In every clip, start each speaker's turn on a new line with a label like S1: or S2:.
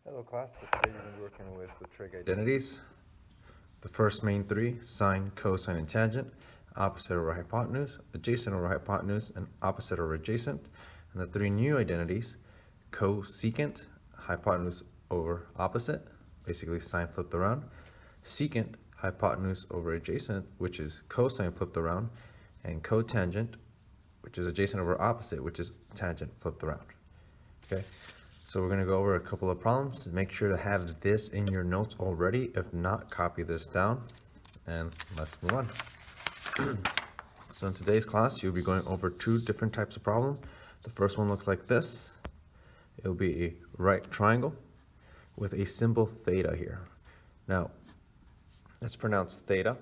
S1: Hello class, so today we're going to be working with the trig identities. The first main three, sine, cosine, and tangent, opposite over hypotenuse, adjacent over hypotenuse, and opposite over adjacent. And the three new identities, cosecant, hypotenuse over opposite, basically sine flipped around, secant, hypotenuse over adjacent, which is cosine flipped around, and cotangent, which is adjacent over opposite, which is tangent flipped around. Okay, so we're going to go over a couple of problems. Make sure to have this in your notes already. If not, copy this down and let's move on. So in today's class, you'll be going over two different types of problems. The first one looks like this. It'll be a right triangle with a symbol theta here. Now, let's pronounce theta.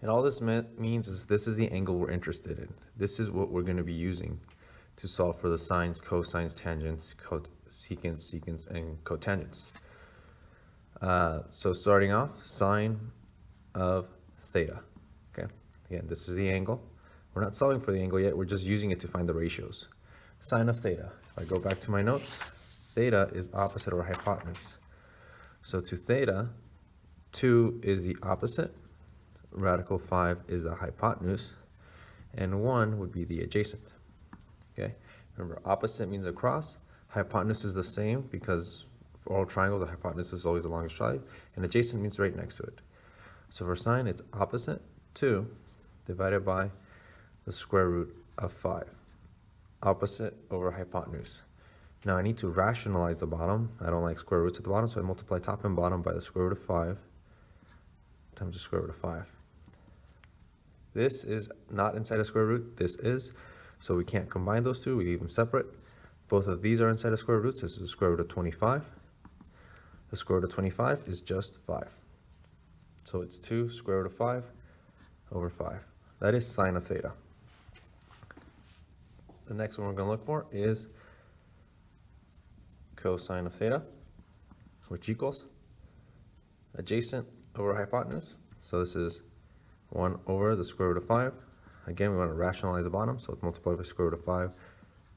S1: And all this means is this is the angle we're interested in. This is what we're going to be using to solve for the sines, cosines, tangents, secants, and cotangents. So starting off, sine of theta. Okay, again, this is the angle. We're not solving for the angle yet, we're just using it to find the ratios. Sine of theta. If I go back to my notes, theta is opposite over hypotenuse. So to theta, 2 is the opposite, radical 5 is the hypotenuse, and 1 would be the adjacent. Okay, remember opposite means across, hypotenuse is the same because for all triangles the hypotenuse is always the longest side, and adjacent means right next to it. So for sine it's opposite 2 divided by the square root of 5, opposite over hypotenuse. Now I need to rationalize the bottom. I don't like square roots at the bottom, so I multiply top and bottom by the square root of 5 times the square root of 5. This is not inside a square root, this is. So we can't combine those two, we leave them separate. Both of these are inside of square roots. This is the square root of 25. The square root of 25 is just 5. So it's 2 square root of 5 over 5. That is sine of theta. The next one we're going to look for is cosine of theta, which equals adjacent over hypotenuse. So this is 1 over the square root of 5. Again, we want to rationalize the bottom, so it's multiplied by square root of 5,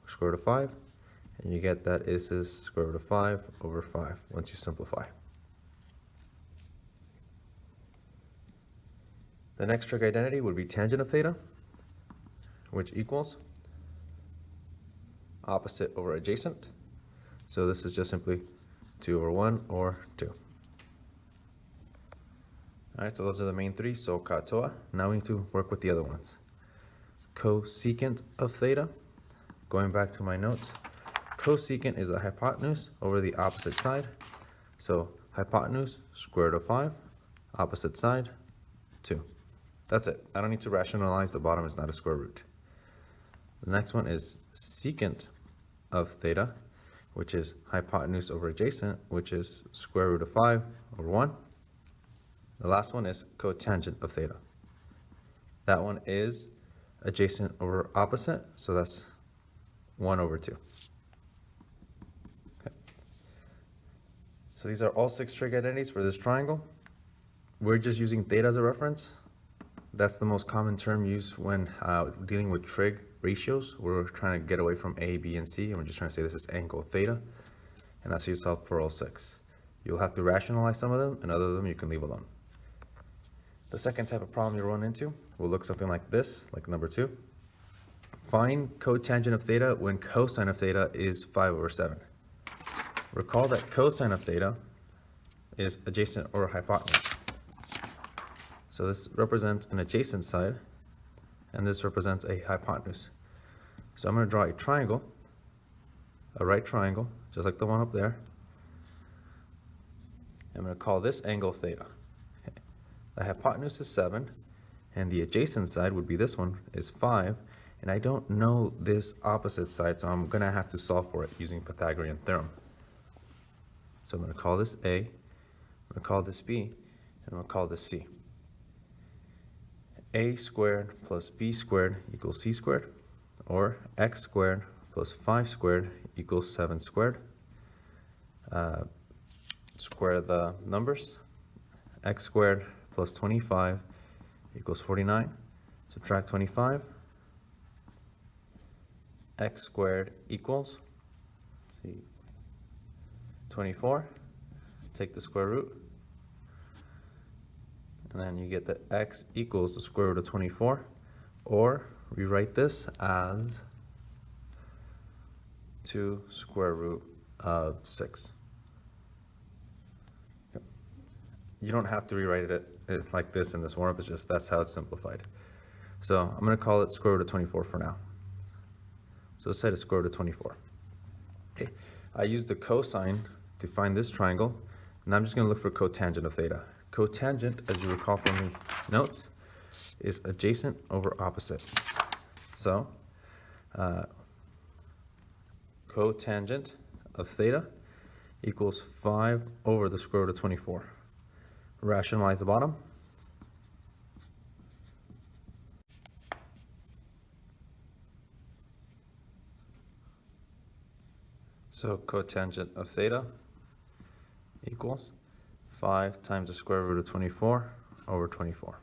S1: square root of 5, and you get that this is square root of 5 over 5 once you simplify. The next trig identity would be tangent of theta, which equals opposite over adjacent. So this is just simply 2 over 1 or 2. All right, so those are the main three, so katoa. Now we need to work with the other ones. Cosecant of theta, going back to my notes, cosecant is the hypotenuse over the opposite side. So hypotenuse, square root of 5, opposite side, 2. That's it. I don't need to rationalize, the bottom is not a square root. The next one is secant of theta, which is hypotenuse over adjacent, which is square root of 5 over 1. The last one is cotangent of theta. That one is adjacent over opposite, so that's 1 over 2. Okay. So these are all 6 trig identities for this triangle. We're just using theta as a reference. That's the most common term used when dealing with trig ratios. We're trying to get away from A, B, and C, and we're just trying to say this is angle theta, and that's how you solve for all 6. You'll have to rationalize some of them, and other of them you can leave alone. The second type of problem you'll run into will look something like this, like number 2. Find cotangent of theta when cosine of theta is 5 over 7. Recall that cosine of theta is adjacent over hypotenuse. So this represents an adjacent side, and this represents a hypotenuse. So I'm going to draw a triangle, a right triangle, just like the one up there. I'm going to call this angle theta. The hypotenuse is 7, and the adjacent side would be this one, is 5, and I don't know this opposite side, so I'm going to have to solve for it using Pythagorean theorem. So I'm going to call this A, I'm going to call this B, and I'm going to call this C. A squared plus B squared equals C squared, or X squared plus 5 squared equals 7 squared. Square the numbers. X squared plus 25 equals 49. Subtract 25. X squared equals, let's see, 24, take the square root, and then you get that x equals the square root of 24, or rewrite this as 2 square root of 6. Okay. You don't have to rewrite it like this in this warm-up, it's just that's how it's simplified. So I'm going to call it square root of 24 for now. So set is square root of 24. Okay, I use the cosine to find this triangle, and I'm just going to look for cotangent of theta. Cotangent, as you recall from the notes, is adjacent over opposite. So cotangent of theta equals 5 over the square root of 24. Rationalize the bottom. So cotangent of theta equals 5 times the square root of 24 over 24.